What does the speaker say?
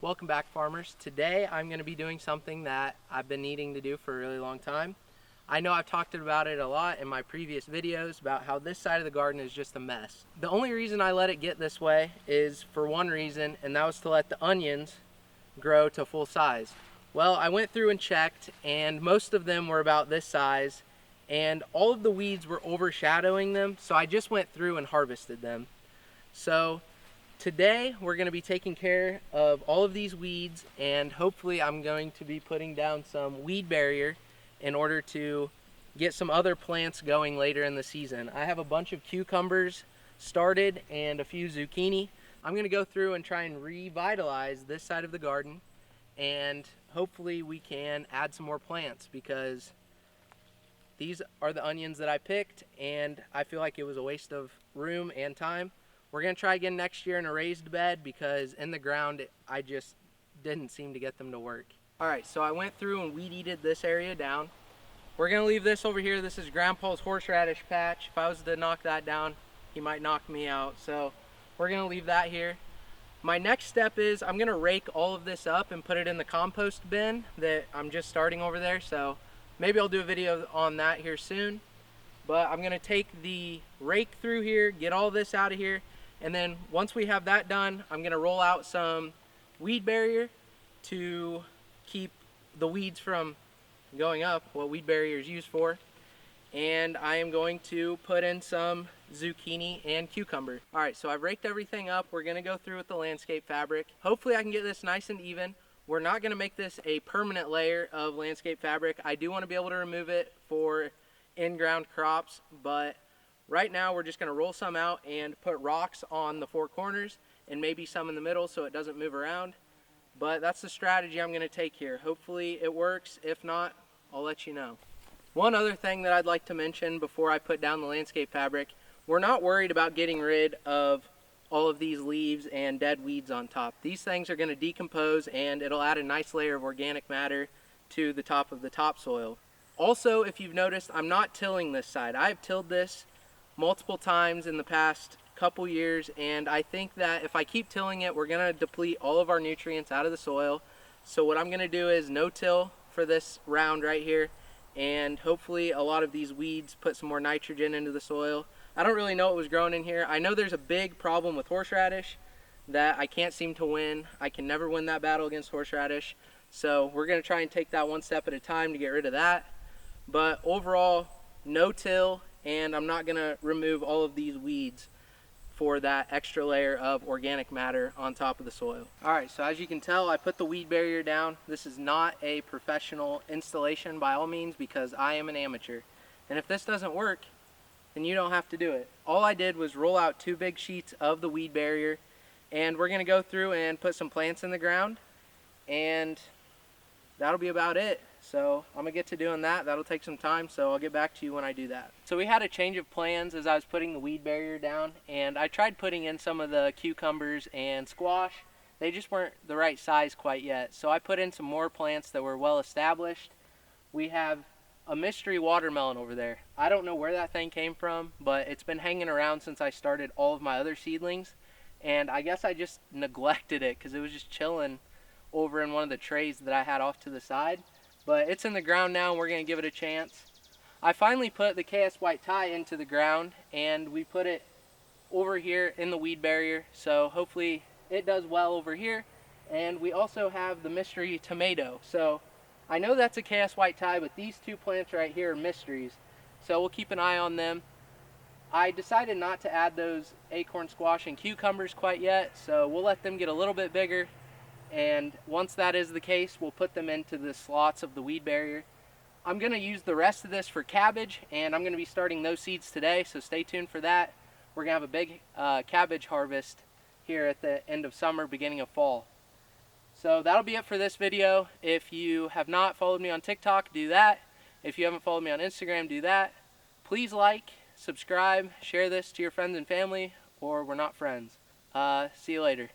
Welcome back, farmers. Today I'm going to be doing something that I've been needing to do for a really long time. I know I've talked about it a lot in my previous videos about how this side of the garden is just a mess. The only reason I let it get this way is for one reason, and that was to let the onions grow to full size. Well, I went through and checked, and most of them were about this size, and all of the weeds were overshadowing them, so I just went through and harvested them. So today we're going to be taking care of all of these weeds, and hopefully I'm going to be putting down some weed barrier in order to get some other plants going later in the season. I have a bunch of cucumbers started and a few zucchini. I'm going to go through and try and revitalize this side of the garden, and hopefully we can add some more plants because these are the onions that I picked and I feel like it was a waste of room and time. We're going to try again next year in a raised bed because in the ground I just didn't seem to get them to work. Alright, so I went through and weed-eated this area down. We're going to leave this over here. This is Grandpa's horseradish patch. If I was to knock that down, he might knock me out. So we're going to leave that here. My next step is I'm going to rake all of this up and put it in the compost bin that I'm just starting over there. So maybe I'll do a video on that here soon. But I'm going to take the rake through here, get all this out of here, and then once we have that done, I'm going to roll out some weed barrier to keep the weeds from going up, what weed barrier is used for. And I am going to put in some zucchini and cucumber. Alright, so I've raked everything up. We're going to go through with the landscape fabric. Hopefully I can get this nice and even. We're not going to make this a permanent layer of landscape fabric. I do want to be able to remove it for in-ground crops, but right now we're just going to roll some out and put rocks on the four corners and maybe some in the middle so it doesn't move around. But that's the strategy I'm going to take here. Hopefully it works. If not, I'll let you know. One other thing that I'd like to mention before I put down the landscape fabric, we're not worried about getting rid of all of these leaves and dead weeds on top. These things are going to decompose and it'll add a nice layer of organic matter to the top of the topsoil. Also, if you've noticed, I'm not tilling this side. I've tilled this multiple times in the past couple years, and I think that if I keep tilling it, we're going to deplete all of our nutrients out of the soil. So what I'm going to do is no till for this round right here, and hopefully a lot of these weeds put some more nitrogen into the soil. I don't really know what was growing in here. I know there's a big problem with horseradish that I can't seem to win. I can never win that battle against horseradish. So we're going to try and take that one step at a time to get rid of that. But overall, no till, and I'm not going to remove all of these weeds for that extra layer of organic matter on top of the soil. Alright, so as you can tell, I put the weed barrier down. This is not a professional installation by all means because I am an amateur. And if this doesn't work, then you don't have to do it. All I did was roll out 2 big sheets of the weed barrier, and we're going to go through and put some plants in the ground, and that'll be about it. So I'm going to get to doing that. That'll take some time, so I'll get back to you when I do that. So we had a change of plans as I was putting the weed barrier down, and I tried putting in some of the cucumbers and squash. They just weren't the right size quite yet. So I put in some more plants that were well established. We have a mystery watermelon over there. I don't know where that thing came from, but it's been hanging around since I started all of my other seedlings, and I guess I just neglected it because it was just chilling over in one of the trays that I had off to the side. But it's in the ground now and we're going to give it a chance. I finally put the KS White Tie into the ground and we put it over here in the weed barrier, so hopefully it does well over here. And we also have the mystery tomato. So I know that's a KS White Tie, but these 2 plants right here are mysteries, so we'll keep an eye on them. I decided not to add those acorn squash and cucumbers quite yet, so we'll let them get a little bit bigger. And once that is the case, we'll put them into the slots of the weed barrier. I'm going to use the rest of this for cabbage, and I'm going to be starting those seeds today, so stay tuned for that. We're going to have a big cabbage harvest here at the end of summer, beginning of fall. So that'll be it for this video. If you have not followed me on TikTok, do that. If you haven't followed me on Instagram, do that. Please like, subscribe, share this to your friends and family, or we're not friends. See you later.